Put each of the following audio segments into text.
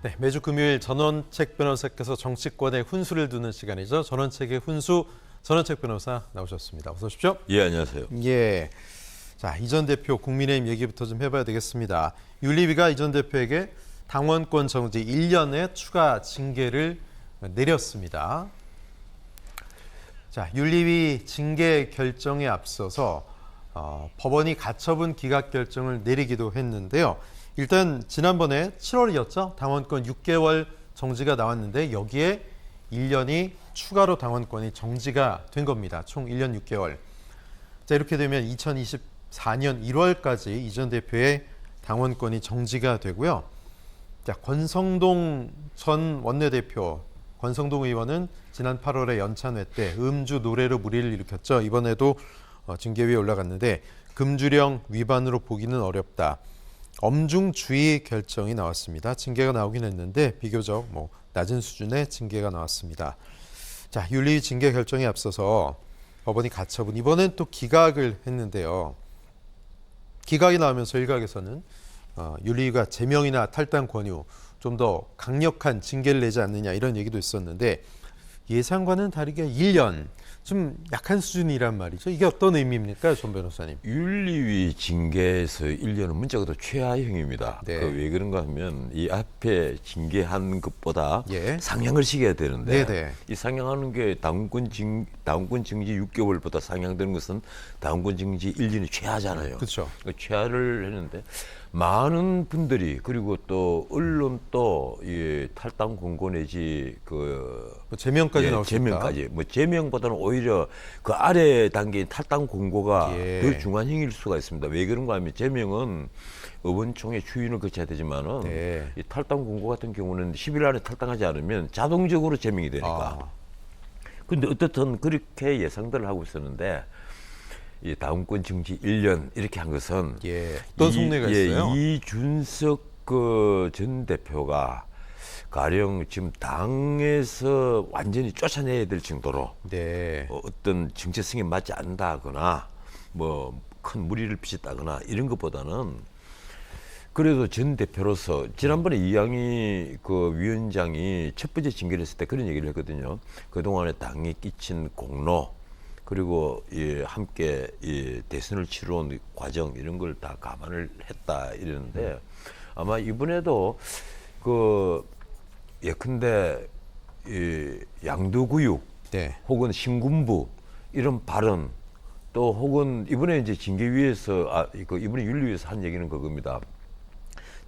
네, 매주 금요일 전원책 변호사께서 정치권에 훈수를 두는 시간이죠. 전원책의 훈수 전원책 변호사 나오셨습니다. 어서 오십시오. 예, 안녕하세요. 예. 자, 이 전 대표 국민의힘 얘기부터 좀 해봐야 되겠습니다. 윤리위가 이 전 대표에게 당원권 정지 1년의 추가 징계를 내렸습니다. 자, 윤리위 징계 결정에 앞서서 법원이 가처분 기각 결정을 내리기도 했는데요. 일단 지난번에 7월이었죠. 당원권 6개월 정지가 나왔는데 여기에 1년이 추가로 당원권이 정지가 된 겁니다. 총 1년 6개월. 자, 이렇게 되면 2024년 1월까지 이 전 대표의 당원권이 정지가 되고요. 자, 권성동 전 원내대표, 권성동 의원은 지난 8월에 연찬회 때 음주 노래로 물의를 일으켰죠. 이번에도 징계위에 올라갔는데 금주령 위반으로 보기는 어렵다. 엄중주의 결정이 나왔습니다. 징계가 나오긴 했는데 비교적 낮은 수준의 징계가 나왔습니다. 자, 윤리위 징계 결정에 앞서서 법원이 가처분, 이번엔 또 기각을 했는데요. 기각이 나오면서 일각에서는 윤리위가 제명이나 탈당 권유, 좀 더 강력한 징계를 내지 않느냐 이런 얘기도 있었는데 예상과는 다르게 1년, 좀 약한 수준이란 말이죠. 이게 어떤 의미입니까, 전 변호사님? 윤리위 징계에서 1년은 문자가도 최하형입니다. 네. 왜 그런가 하면 이 앞에 징계한 것보다 예. 상향을 시켜야 되는데 네네. 이 상향하는 게 당원권 정지 6개월보다 상향되는 것은 당원권 정지 1년이 최하잖아요. 그렇죠. 최하를 했는데 많은 분들이 그리고 또 언론도 이 탈당 권고 내지 제명까지 나올 수 있다. 제명까지 제명보다는 오히려 그 아래 단계인 탈당 권고가 예. 더 중한형일 수가 있습니다. 왜 그런가 하면 제명은 의원총회 추인을 거쳐야 되지만은 네. 이 탈당 권고 같은 경우는 10일 안에 탈당하지 않으면 자동적으로 제명이 되니까. 근데 어떻든 그렇게 예상들을 하고 있었는데 이 당원권 정지 1년 이렇게 한 것은 어떤 속내가 있어요? 이준석 전 대표가 가령 지금 당에서 완전히 쫓아내야 될 정도로 네. 어떤 정체성에 맞지 않는다거나 큰 무리를 빚었다거나 이런 것보다는 그래도 전 대표로서 지난번에 이양희 위원장이 첫 번째 징계를 했을 때 그런 얘기를 했거든요. 그동안에 당에 끼친 공로 그리고 함께 대선을 치러온 과정 이런 걸 다 감안을 했다 이러는데 아마 이번에도 예컨대 양도구육 네. 혹은 신군부 이런 발언 또 혹은 이번에 이제 징계위에서 이번에 윤리위에서 한 얘기는 그겁니다.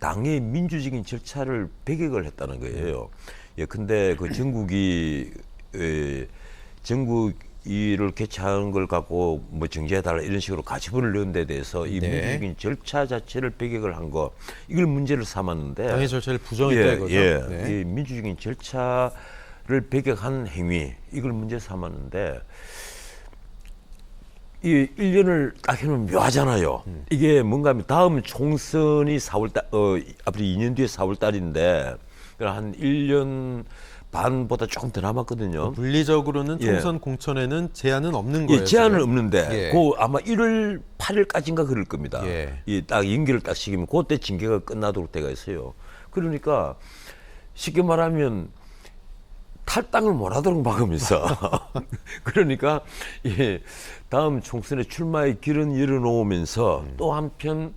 당의 민주적인 절차를 배격을 했다는 거예요. 예컨대 정국이를 개최한 걸 갖고 정지해달라 이런 식으로 가처분을 넣은 데 대해서 이 민주적인 절차 자체를 배격을 한 거 이걸 문제를 삼았는데 당의 절차를 부정했다 이거죠. 네. 이 민주적인 절차를 배격한 행위 이걸 문제 삼았는데 이 1년을 딱 해놓으면 묘하잖아요. 이게 뭔가 하면 다음 총선이 4월달, 앞으로 2년 뒤에 4월달인데 한 1년 반보다 조금 더 남았거든요. 물리적으로는 총선 공천에는 제한은 없는 거예요. 제한은 지금? 없는데 아마 1월 8일까지인가 그럴 겁니다. 이 딱 임기를 딱 시키면 그때 징계가 끝나도록 때가 있어요. 그러니까 쉽게 말하면 탈당을 못하도록 막으면서 그러니까 다음 총선에 출마의 길은 열어놓으면서 또 한편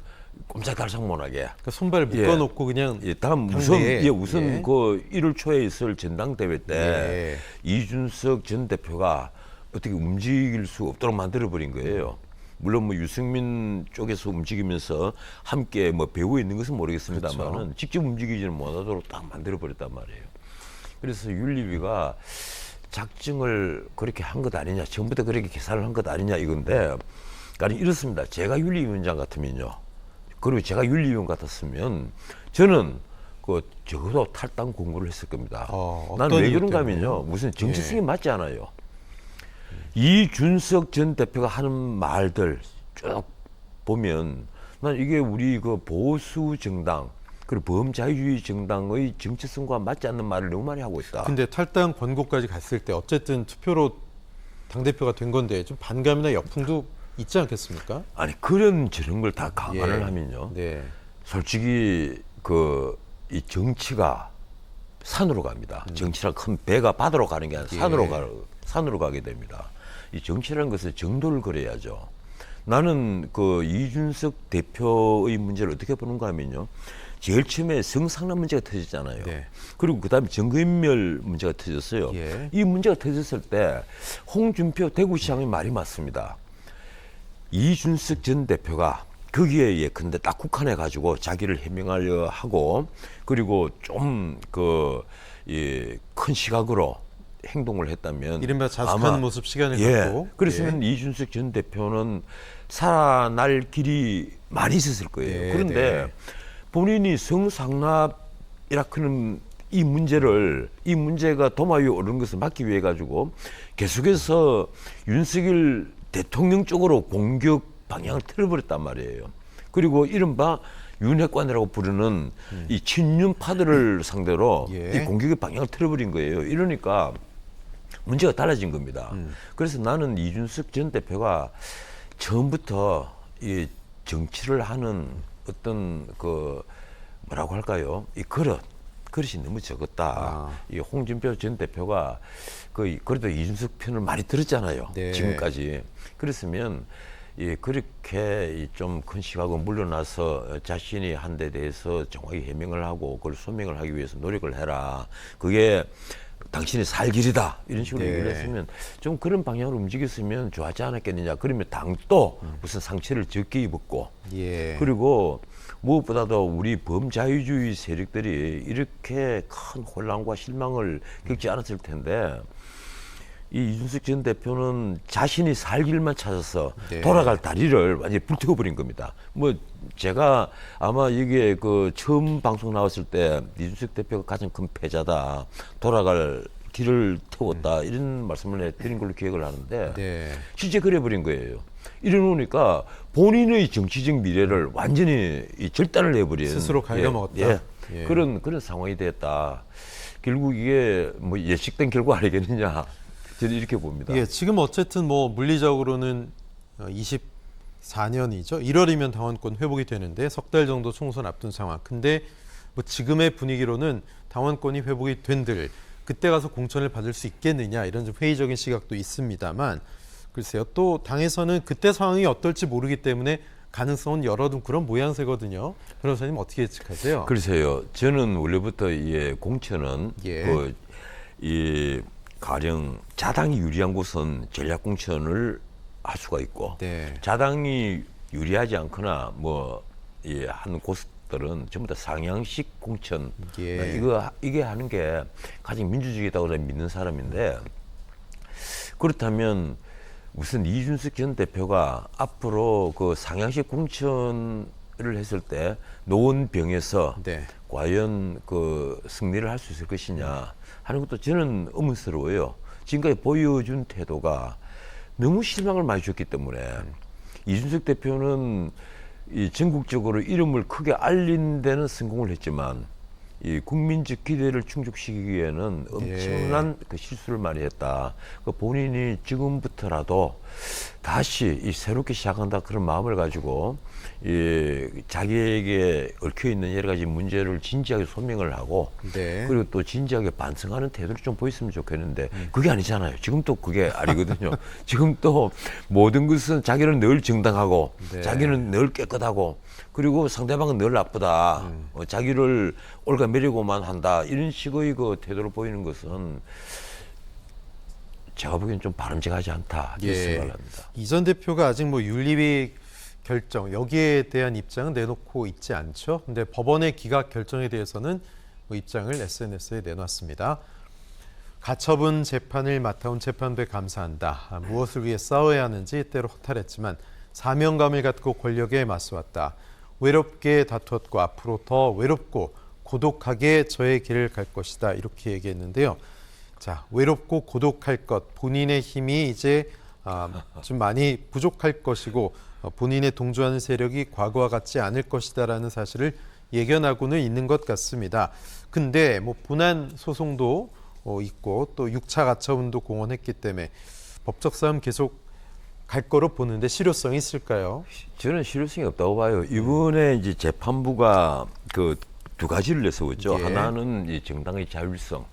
꼼짝달싹 못하게 그러니까 손발 묶어놓고 그냥 다음 우선 1월 초에 있을 전당대회 때 이준석 전 대표가 어떻게 움직일 수 없도록 만들어버린 거예요. 물론 유승민 쪽에서 움직이면서 함께 배후에 있는 것은 모르겠습니다만은 그렇죠. 직접 움직이지는 못하도록 딱 만들어버렸단 말이에요. 그래서 윤리위가 작정을 그렇게 한 것 아니냐, 처음부터 그렇게 계산을 한 것 아니냐 이건데, 그러니까 이렇습니다. 제가 윤리위원장 같으면요, 그리고 제가 윤리위원 같았으면 저는 적어도 탈당 공고를 했을 겁니다. 난 왜 그런가 하면요, 무슨 정치성이 맞지 않아요. 이준석 전 대표가 하는 말들 쭉 보면 난 이게 우리 보수 정당 그리고 범자유주의 정당의 정체성과 맞지 않는 말을 너무 많이 하고 있다. 근데 탈당 권고까지 갔을 때 어쨌든 투표로 당대표가 된 건데 좀 반감이나 역풍도 있지 않겠습니까? 아니 저런 걸 다 감안을 하면요. 솔직히 이 정치가 산으로 갑니다. 정치란 큰 배가 바다로 가는 게 아니라 산으로 가게 됩니다. 이 정치라는 것은 정도를 그려야죠. 나는 그 이준석 대표의 문제를 어떻게 보는가 하면요. 제일 처음에 성상납 문제가 터졌잖아요. 네. 그리고 그다음에 정거인멸 문제가 터졌어요. 예. 이 문제가 터졌을 때 홍준표 대구시장의 말이 맞습니다. 이준석 전 대표가 거기에 예컨대 딱 국한해 가지고 자기를 해명하려 하고 그리고 좀 큰 시각으로 행동을 했다면 이른바 자숙한 모습 시간을 갖고 그랬으면 이준석 전 대표는 살아날 길이 많이 있었을 거예요. 네, 그런데 네. 본인이 성상납이라 그는 이 문제가 도마 위에 오르는 것을 막기 위해 가지고 계속해서 윤석열 대통령 쪽으로 공격 방향을 틀어버렸단 말이에요. 그리고 이른바 윤핵관이라고 부르는 이 친윤파들을 상대로 예. 이 공격의 방향을 틀어버린 거예요. 이러니까 문제가 달라진 겁니다. 그래서 나는 이준석 전 대표가 처음부터 이 정치를 하는 어떤 뭐라고 할까요? 이 그릇이 너무 적었다. 이 홍준표 전 대표가 그래도 이준석 편을 많이 들었잖아요. 네. 지금까지. 그랬으면 그렇게 좀 큰 시각으로 물러나서 자신이 한 데 대해서 정확히 해명을 하고 그걸 소명을 하기 위해서 노력을 해라. 그게 당신이 살 길이다. 이런 식으로 네. 얘기를 했으면 좀 그런 방향으로 움직였으면 좋았지 않았겠느냐. 그러면 당도 무슨 상처를 적게 입었고 예. 그리고 무엇보다도 우리 범자유주의 세력들이 이렇게 큰 혼란과 실망을 겪지 않았을 텐데 이 이준석 전 대표는 자신이 살 길만 찾아서 네. 돌아갈 다리를 완전히 불태워버린 겁니다. 뭐 제가 아마 이게 처음 방송 나왔을 때 이준석 대표가 가장 큰 패자다. 돌아갈 길을 태웠다. 이런 말씀을 드린 걸로 기억을 하는데 네. 실제 그래버린 거예요. 이러놓으니까 본인의 정치적 미래를 완전히 절단을 해버린 스스로 갉아먹었다. 예. 그런 상황이 됐다. 결국 이게 뭐 예측된 결과 아니겠느냐. 저는 이렇게 봅니다. 예, 지금 어쨌든 뭐 물리적으로는 24년이죠. 1월이면 당원권 회복이 되는데 석 달 정도 총선 앞둔 상황. 근데 뭐 지금의 분위기로는 당원권이 회복이 된들 그때 가서 공천을 받을 수 있겠느냐 이런 좀 회의적인 시각도 있습니다만 글쎄요. 또 당에서는 그때 상황이 어떨지 모르기 때문에 가능성은 열어둔 그런 모양새거든요. 변호사님 어떻게 예측하세요? 글쎄요. 저는 원래부터 공천은 예. 가령 자당이 유리한 곳은 전략 공천을 할 수가 있고 네. 자당이 유리하지 않거나 하는 곳들은 전부 다 상향식 공천 예. 이게 하는 게 가장 민주주의다고 저는 믿는 사람인데 그렇다면 무슨 이준석 전 대표가 앞으로 상향식 공천을 했을 때 노원병에서 네. 과연 승리를 할 수 있을 것이냐 하는 것도 저는 의문스러워요. 지금까지 보여준 태도가 너무 실망을 많이 줬기 때문에 이준석 대표는 이 전국적으로 이름을 크게 알린 데는 성공을 했지만 이 국민적 기대를 충족시키기에는 엄청난 실수를 많이 했다. 본인이 지금부터라도 다시 새롭게 시작한다 그런 마음을 가지고 자기에게 얽혀 있는 여러 가지 문제를 진지하게 소명을 하고 네. 그리고 또 진지하게 반성하는 태도를 좀 보였으면 좋겠는데 그게 아니잖아요. 지금 또 그게 아니거든요. 지금 또 모든 것은 자기는 늘 정당하고 네. 자기는 늘 깨끗하고 그리고 상대방은 늘 나쁘다. 자기를 올가매리고만 한다. 이런 식의 태도를 보이는 것은 제가 보기엔 좀 바람직하지 않다. 이렇게 생각을 합니다. 이 전 대표가 아직 뭐 윤리위 결정 여기에 대한 입장은 내놓고 있지 않죠. 근데 법원의 기각 결정에 대해서는 뭐 입장을 SNS에 내놨습니다. 가처분 재판을 맡아온 재판부에 감사한다. 무엇을 위해 싸워야 하는지 때로 허탈했지만 사명감을 갖고 권력에 맞서왔다. 외롭게 다투었고 앞으로 더 외롭고 고독하게 저의 길을 갈 것이다. 이렇게 얘기했는데요. 자, 외롭고 고독할 것, 본인의 힘이 이제 좀 많이 부족할 것이고 본인의 동조하는 세력이 과거와 같지 않을 것이다라는 사실을 예견하고는 있는 것 같습니다. 근데 뭐 분한 소송도 있고 또 6차 가처분도 공언했기 때문에 법적 싸움 계속 갈 거로 보는데 실효성이 있을까요? 저는 실효성이 없다고 봐요. 이번에 이제 재판부가 두 가지를 내세웠죠. 예. 하나는 이 정당의 자율성.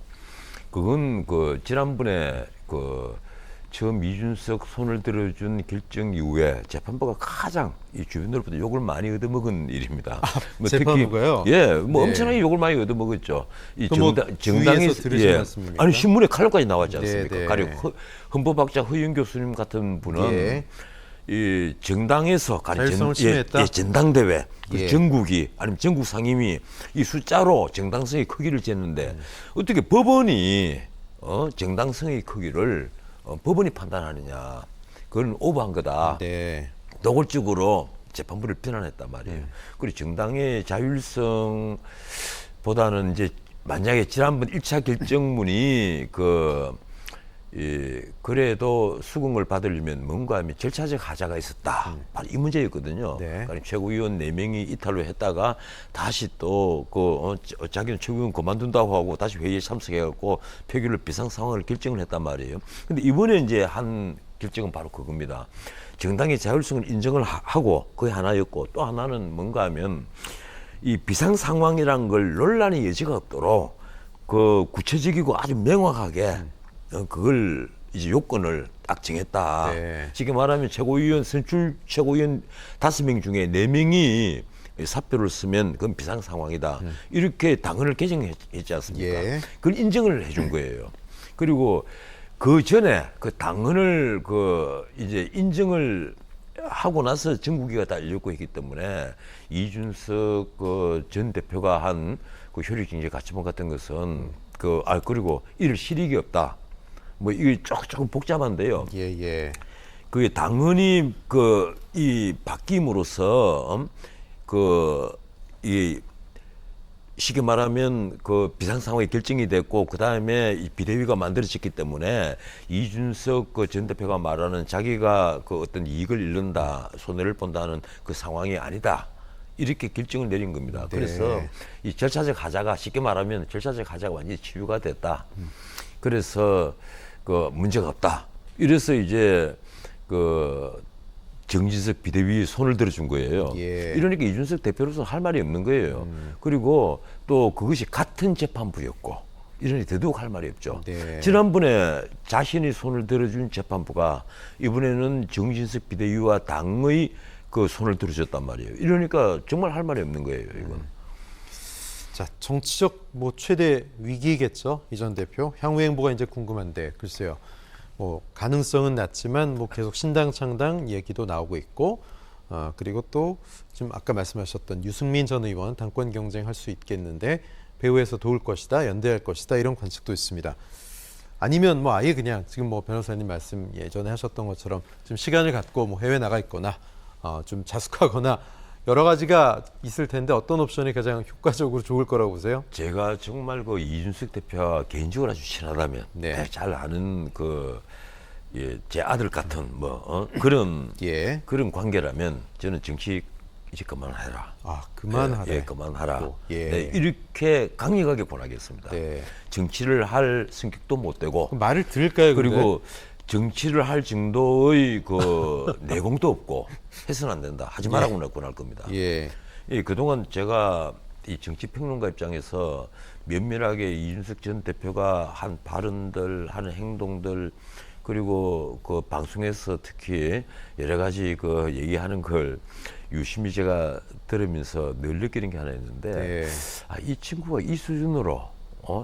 그건 그 지난번에 그 처음 이준석 손을 들어준 결정 이후에 재판부가 가장 이 주변으로부터 욕을 많이 얻어먹은 일입니다. 뭐 재판부가요? 예, 뭐 네. 엄청나게 욕을 많이 얻어먹었죠. 이 뭐 정당이 주위에서 들으신 말씀입니까? 아니 신문에 칼럼까지 나왔지 않습니까? 네, 네. 가령 헌법학자 허윤 교수님 같은 분은 예. 이 정당에서 가령 자율성을 침해했다? 예, 전당대회, 그 예. 전국이 아니면 전국 상임위 이 숫자로 정당성의 크기를 쟀는데 어떻게 법원이 정당성의 크기를 법원이 판단하느냐? 그건 오버한 거다. 네. 노골적으로 재판부를 비난했단 말이에요. 그리고 정당의 자율성보다는 이제 만약에 지난번 1차 결정문이 그래도 수긍을 받으려면 뭔가 하면 절차적 하자가 있었다. 바로 이 문제였거든요. 네. 그러니까 최고위원 4명이 이탈로 했다가 다시 또 자기는 최고위원 그만둔다고 하고 다시 회의에 참석해갖고 표결로 비상 상황을 결정을 했단 말이에요. 근데 이번에 이제 한 결정은 바로 그겁니다. 정당의 자율성을 인정을 하고 그게 하나였고 또 하나는 뭔가 하면 이 비상 상황이란 걸 논란의 여지가 없도록 그 구체적이고 아주 명확하게 그걸 이제 요건을 딱 정했다. 네. 지금 말하면 최고위원 선출 최고위원 5명 중에 4명이 사표를 쓰면 그건 비상 상황이다. 이렇게 당헌을 개정했지 않습니까? 예. 그걸 인정을 해준 거예요. 그리고 그 전에 그 당헌을 이제 인정을 하고 나서 정국이가 다 열렸고 했기 때문에 이준석 전 대표가 한 그 효력정지 가처분 같은 것은 그리고 이를 실익이 없다. 뭐 이게 조금 복잡한데요. 예. 그 당헌이 이 바뀜으로써 이 쉽게 말하면 그 비상 상황이 결정이 됐고 그 다음에 이 비대위가 만들어졌기 때문에 이준석 전 대표가 말하는 자기가 어떤 이익을 잃는다, 손해를 본다는 그 상황이 아니다. 이렇게 결정을 내린 겁니다. 네. 그래서 이 절차적 하자가 쉽게 말하면 절차적 하자가 완전히 치유가 됐다. 그래서 문제가 없다. 이래서 이제 정진석 비대위에 손을 들어준 거예요. 예. 이러니까 이준석 대표로서 할 말이 없는 거예요. 그리고 또 그것이 같은 재판부였고 이러니 더더욱 할 말이 없죠. 네. 지난번에 자신이 손을 들어준 재판부가 이번에는 정진석 비대위와 당의 손을 들어줬단 말이에요. 이러니까 정말 할 말이 없는 거예요. 이건. 자, 정치적 최대 위기겠죠. 이 전 대표. 향후 행보가 이제 궁금한데 글쎄요. 가능성은 낮지만 계속 신당 창당 얘기도 나오고 있고 그리고 또 지금 아까 말씀하셨던 유승민 전 의원 당권 경쟁할 수 있겠는데 배후에서 도울 것이다, 연대할 것이다 이런 관측도 있습니다. 아니면 아예 그냥 지금 변호사님 말씀 예전에 하셨던 것처럼 좀 시간을 갖고 해외 나가 있거나 좀 자숙하거나 여러 가지가 있을 텐데 어떤 옵션이 가장 효과적으로 좋을 거라고 보세요? 제가 정말 이준석 대표와 개인적으로 아주 친하다면 네. 잘 아는 제 아들 같은 그런 예. 그런 관계라면 저는 정치 이제 그만해라. 그만하라. 예, 그만하라. 예. 네, 이렇게 강력하게 권하겠습니다. 네. 정치를 할 성격도 못 되고 그럼 말을 들을까요? 근데? 그리고 정치를 할 정도의 내공도 없고 해서는 안 된다. 하지 말라고 권할 겁니다. 예. 그동안 제가 이 정치평론가 입장에서 면밀하게 이준석 전 대표가 한 발언들, 하는 행동들 그리고 방송에서 특히 여러 가지 얘기하는 걸 유심히 제가 들으면서 늘 느끼는 게 하나 있는데 네. 이 친구가 이 수준으로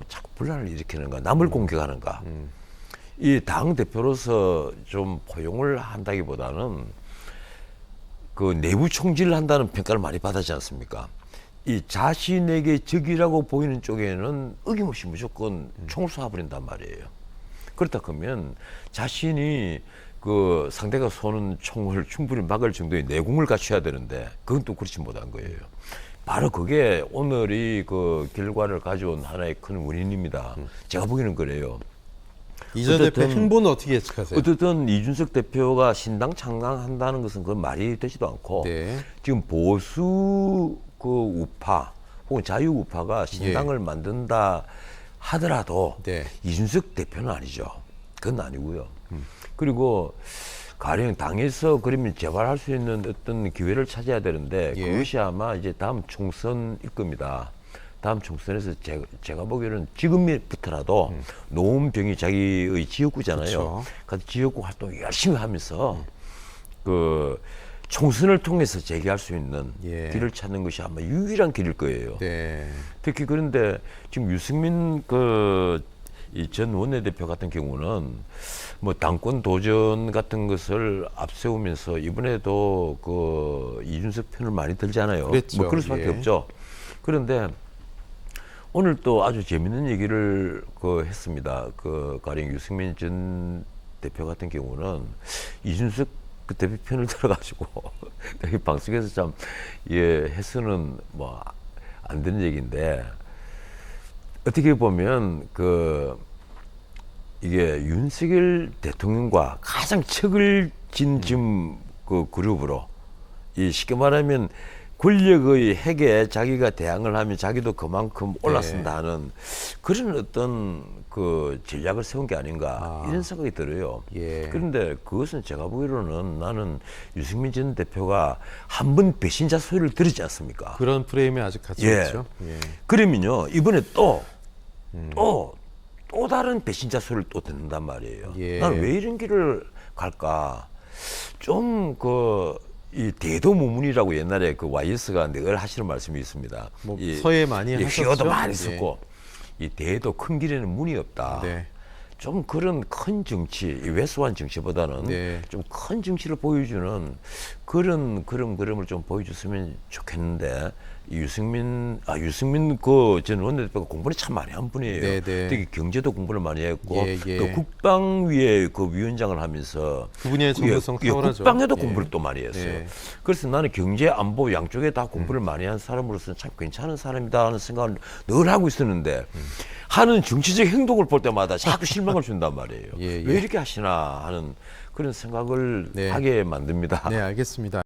자꾸 분란을 일으키는가, 남을 공격하는가. 이 당 대표로서 좀 포용을 한다기보다는 내부 총질을 한다는 평가를 많이 받았지 않습니까? 이 자신에게 적이라고 보이는 쪽에는 어김없이 무조건 총을 쏴버린단 말이에요. 그렇다 그러면 자신이 상대가 쏘는 총을 충분히 막을 정도의 내공을 갖춰야 되는데 그건 또 그렇지 못한 거예요. 바로 그게 오늘이 결과를 가져온 하나의 큰 원인입니다. 제가 보기에는 그래요. 이 전 대표 행보는 어떻게 예측하세요? 어쨌든 이준석 대표가 신당 창당한다는 것은 그건 말이 되지도 않고 네. 지금 보수 우파 혹은 자유 우파가 신당을 만든다 하더라도 네. 이준석 대표는 아니죠. 그건 아니고요. 그리고 가령 당에서 그러면 재발할 수 있는 어떤 기회를 찾아야 되는데 예. 그것이 아마 이제 다음 총선일 겁니다. 다음 총선에서 제가 보기에는 지금부터라도 노원병이 자기의 지역구잖아요. 그쵸. 그래서 지역구 활동 열심히 하면서 그 총선을 통해서 재개할 수 있는 예. 길을 찾는 것이 아마 유일한 길일 거예요. 네. 특히 그런데 지금 유승민 이 전 원내대표 같은 경우는 뭐 당권 도전 같은 것을 앞세우면서 이번에도 그 이준석 편을 많이 들잖아요. 그랬죠. 뭐 그럴 수밖에 예. 없죠. 그런데 오늘 또 아주 재밌는 얘기를 했습니다. 가령 유승민 전 대표 같은 경우는 이준석 그 대표 편을 들어가지고 방송에서 참 해서는 뭐 안 되는 얘기인데 어떻게 보면 이게 윤석열 대통령과 가장 척을 진 지금 그 그룹으로 쉽게 말하면 권력의 핵에 자기가 대항을 하면 자기도 그만큼 올라선다 하는 그런 어떤 그 전략을 세운 게 아닌가 이런 생각이 들어요. 예. 그런데 그것은 제가 보기로는 나는 유승민 전 대표가 한 번 배신자 소리를 들었지 않습니까? 그런 프레임에 아직 갇혀 예. 있죠. 예. 그러면요 이번에 또 다른 배신자 소리를 또 듣는단 말이에요. 예. 나는 왜 이런 길을 갈까? 좀 이 대도무문이라고 옛날에 그 YS가 늘 하시는 말씀이 있습니다. 뭐 서예 많이 하셨죠. 희어도 많이 썼고 이 대도 큰 길에는 문이 없다. 네. 좀 그런 큰 정치, 이 왜소한 정치보다는 네. 좀 큰 정치를 보여주는 그런 그림을 좀 보여줬으면 좋겠는데 유승민 전 원내대표가 공부를 참 많이 한 분이에요. 네, 네. 특히 경제도 공부를 많이 했고 예, 예. 또 국방위의 그 위원장을 하면서 그분의 전문성 탁월하죠. 국방에도 예. 공부를 또 많이 했어요. 네. 그래서 나는 경제 안보 양쪽에 다 공부를 많이 한 사람으로서는 참 괜찮은 사람이다 하는 생각을 늘 하고 있었는데 하는 정치적 행동을 볼 때마다 자꾸 실망을 준단 말이에요. 예, 예. 왜 이렇게 하시나 하는 그런 생각을 네. 하게 만듭니다. 네, 알겠습니다.